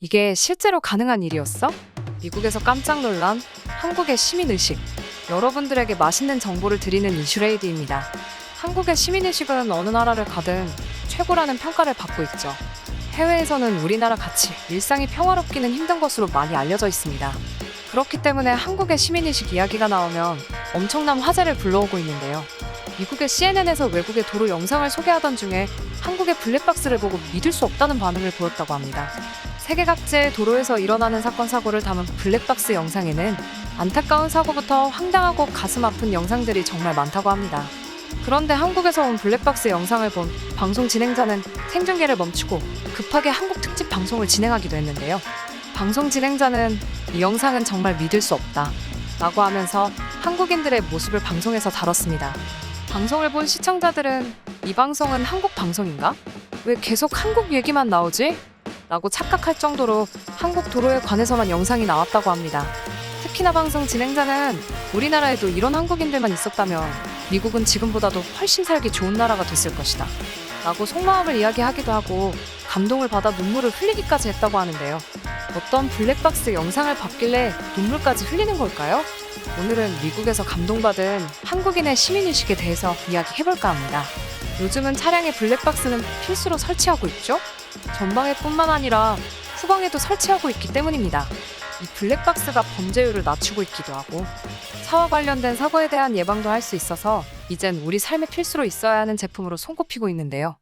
이게 실제로 가능한 일이었어? 미국에서 깜짝 놀란 한국의 시민의식. 여러분들에게 맛있는 정보를 드리는 이슈레이디입니다. 한국의 시민의식은 어느 나라를 가든 최고라는 평가를 받고 있죠. 해외에서는 우리나라 같이 일상이 평화롭기는 힘든 것으로 많이 알려져 있습니다. 그렇기 때문에 한국의 시민의식 이야기가 나오면 엄청난 화제를 불러오고 있는데요. 미국의 CNN에서 외국의 도로 영상을 소개하던 중에 한국의 블랙박스를 보고 믿을 수 없다는 반응을 보였다고 합니다. 세계 각지의 도로에서 일어나는 사건 사고를 담은 블랙박스 영상에는 안타까운 사고부터 황당하고 가슴 아픈 영상들이 정말 많다고 합니다. 그런데 한국에서 온 블랙박스 영상을 본 방송 진행자는 생중계를 멈추고 급하게 한국 특집 방송을 진행하기도 했는데요. 방송 진행자는 이 영상은 정말 믿을 수 없다 라고 하면서 한국인들의 모습을 방송에서 다뤘습니다. 방송을 본 시청자들은 이 방송은 한국 방송인가? 왜 계속 한국 얘기만 나오지? 라고 착각할 정도로 한국 도로에 관해서만 영상이 나왔다고 합니다. 특히나 방송 진행자는 우리나라에도 이런 한국인들만 있었다면 미국은 지금보다도 훨씬 살기 좋은 나라가 됐을 것이다 라고 속마음을 이야기하기도 하고 감동을 받아 눈물을 흘리기까지 했다고 하는데요. 어떤 블랙박스 영상을 봤길래 눈물까지 흘리는 걸까요? 오늘은 미국에서 감동받은 한국인의 시민의식에 대해서 이야기해볼까 합니다. 요즘은 차량에 블랙박스는 필수로 설치하고 있죠? 전방에 뿐만 아니라 후방에도 설치하고 있기 때문입니다. 이 블랙박스가 범죄율을 낮추고 있기도 하고 차와 관련된 사고에 대한 예방도 할 수 있어서 이젠 우리 삶의 필수로 있어야 하는 제품으로 손꼽히고 있는데요.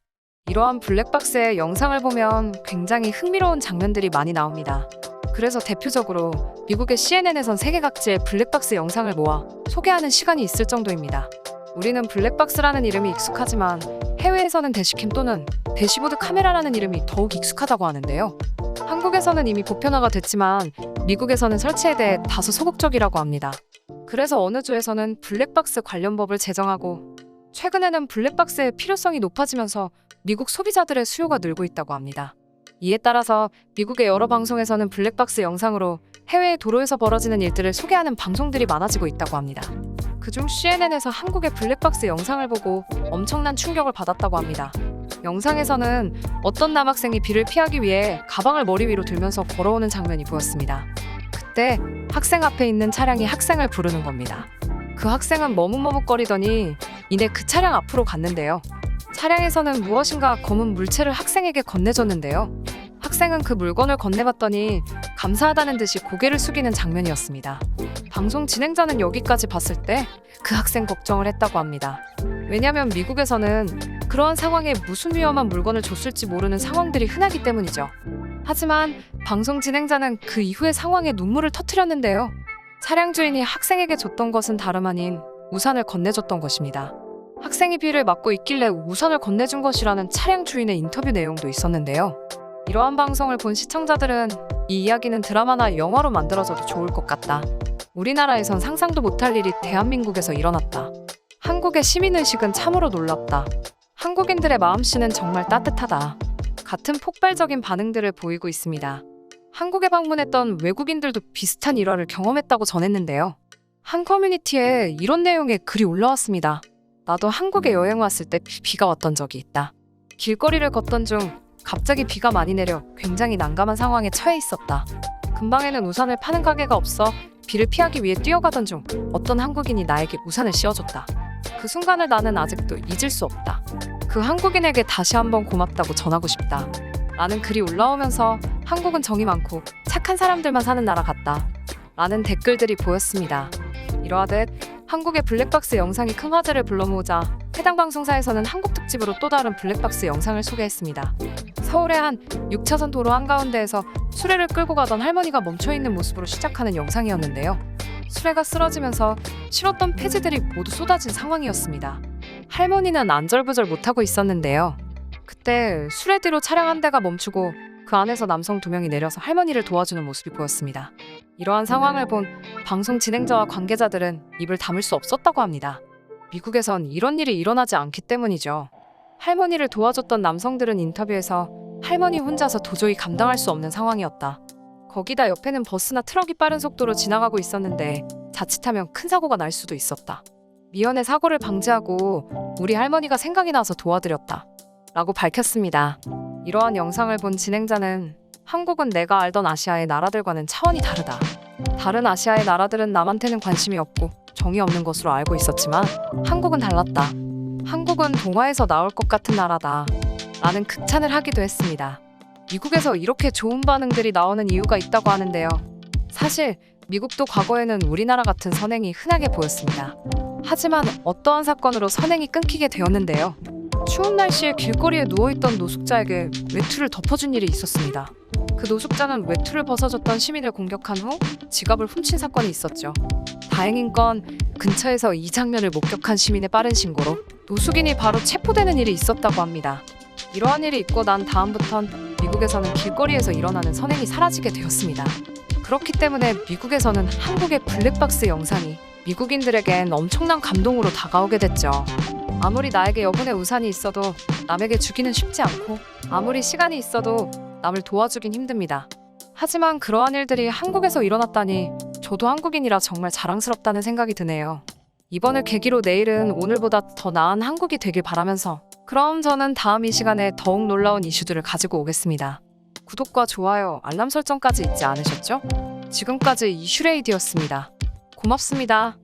이러한 블랙박스의 영상을 보면 굉장히 흥미로운 장면들이 많이 나옵니다. 그래서 대표적으로 미국의 CNN에선 세계 각지의 블랙박스 영상을 모아 소개하는 시간이 있을 정도입니다. 우리는 블랙박스라는 이름이 익숙하지만 해외에서는 대시캠 또는 대시보드 카메라라는 이름이 더욱 익숙하다고 하는데요. 한국에서는 이미 보편화가 됐지만 미국에서는 설치에 대해 다소 소극적이라고 합니다. 그래서 어느 주에서는 블랙박스 관련 법을 제정하고 최근에는 블랙박스의 필요성이 높아지면서 미국 소비자들의 수요가 늘고 있다고 합니다. 이에 따라서 미국의 여러 방송에서는 블랙박스 영상으로 해외의 도로에서 벌어지는 일들을 소개하는 방송들이 많아지고 있다고 합니다. 그중 CNN에서 한국의 블랙박스 영상을 보고 엄청난 충격을 받았다고 합니다. 영상에서는 어떤 남학생이 비를 피하기 위해 가방을 머리 위로 들면서 걸어오는 장면이 보였습니다. 그때 학생 앞에 있는 차량이 학생을 부르는 겁니다. 그 학생은 머뭇머뭇거리더니 이내 그 차량 앞으로 갔는데요. 차량에서는 무엇인가 검은 물체를 학생에게 건네줬는데요. 학생은 그 물건을 건네봤더니 감사하다는 듯이 고개를 숙이는 장면이었습니다. 방송 진행자는 여기까지 봤을 때 그 학생 걱정을 했다고 합니다. 왜냐면 미국에서는 그러한 상황에 무슨 위험한 물건을 줬을지 모르는 상황들이 흔하기 때문이죠. 하지만 방송 진행자는 그 이후의 상황에 눈물을 터뜨렸는데요. 차량 주인이 학생에게 줬던 것은 다름 아닌 우산을 건네줬던 것입니다. 학생이 비를 맞고 있길래 우산을 건네준 것이라는 차량 주인의 인터뷰 내용도 있었는데요. 이러한 방송을 본 시청자들은 이 이야기는 드라마나 영화로 만들어져도 좋을 것 같다. 우리나라에선 상상도 못할 일이 대한민국에서 일어났다. 한국의 시민의식은 참으로 놀랍다. 한국인들의 마음씨는 정말 따뜻하다. 같은 폭발적인 반응들을 보이고 있습니다. 한국에 방문했던 외국인들도 비슷한 일화를 경험했다고 전했는데요. 한 커뮤니티에 이런 내용의 글이 올라왔습니다. 나도 한국에 여행 왔을 때 비가 왔던 적이 있다. 길거리를 걷던 중 갑자기 비가 많이 내려 굉장히 난감한 상황에 처해 있었다. 근방에는 우산을 파는 가게가 없어 비를 피하기 위해 뛰어가던 중 어떤 한국인이 나에게 우산을 씌워줬다. 그 순간을 나는 아직도 잊을 수 없다. 그 한국인에게 다시 한번 고맙다고 전하고 싶다. 라는 글이 올라오면서 한국은 정이 많고 착한 사람들만 사는 나라 같다. 라는 댓글들이 보였습니다. 이러하듯 한국의 블랙박스 영상이 큰 화제를 불러모으자 해당 방송사에서는 한국 특집으로 또 다른 블랙박스 영상을 소개했습니다. 서울의 한 6차선 도로 한가운데에서 수레를 끌고 가던 할머니가 멈춰있는 모습으로 시작하는 영상이었는데요. 수레가 쓰러지면서 실었던 폐지들이 모두 쏟아진 상황이었습니다. 할머니는 안절부절 못하고 있었는데요. 그때 수레 뒤로 차량 한 대가 멈추고 그 안에서 남성 2명이 내려서 할머니를 도와주는 모습이 보였습니다. 이러한 상황을 본 방송 진행자와 관계자들은 입을 다물 수 없었다고 합니다. 미국에선 이런 일이 일어나지 않기 때문이죠. 할머니를 도와줬던 남성들은 인터뷰에서 할머니 혼자서 도저히 감당할 수 없는 상황이었다. 거기다 옆에는 버스나 트럭이 빠른 속도로 지나가고 있었는데 자칫하면 큰 사고가 날 수도 있었다. 미연에 사고를 방지하고 우리 할머니가 생각이 나서 도와드렸다. 라고 밝혔습니다. 이러한 영상을 본 진행자는 한국은 내가 알던 아시아의 나라들과는 차원이 다르다. 다른 아시아의 나라들은 남한테는 관심이 없고 정이 없는 것으로 알고 있었지만 한국은 달랐다. 한국은 동화에서 나올 것 같은 나라다. 라는 극찬을 하기도 했습니다. 미국에서 이렇게 좋은 반응들이 나오는 이유가 있다고 하는데요. 사실 미국도 과거에는 우리나라 같은 선행이 흔하게 보였습니다. 하지만 어떠한 사건으로 선행이 끊기게 되었는데요. 추운 날씨에 길거리에 누워있던 노숙자에게 외투를 덮어준 일이 있었습니다. 그 노숙자는 외투를 벗어줬던 시민을 공격한 후 지갑을 훔친 사건이 있었죠. 다행인 건 근처에서 이 장면을 목격한 시민의 빠른 신고로 노숙인이 바로 체포되는 일이 있었다고 합니다. 이러한 일이 있고 난 다음부턴 미국에서는 길거리에서 일어나는 선행이 사라지게 되었습니다. 그렇기 때문에 미국에서는 한국의 블랙박스 영상이 미국인들에겐 엄청난 감동으로 다가오게 됐죠. 아무리 나에게 여분의 우산이 있어도 남에게 주기는 쉽지 않고 아무리 시간이 있어도 남을 도와주긴 힘듭니다. 하지만 그러한 일들이 한국에서 일어났다니 저도 한국인이라 정말 자랑스럽다는 생각이 드네요. 이번을 계기로 내일은 오늘보다 더 나은 한국이 되길 바라면서 그럼 저는 다음 이 시간에 더욱 놀라운 이슈들을 가지고 오겠습니다. 구독과 좋아요, 알람 설정까지 잊지 않으셨죠? 지금까지 이슈레이디였습니다. 고맙습니다.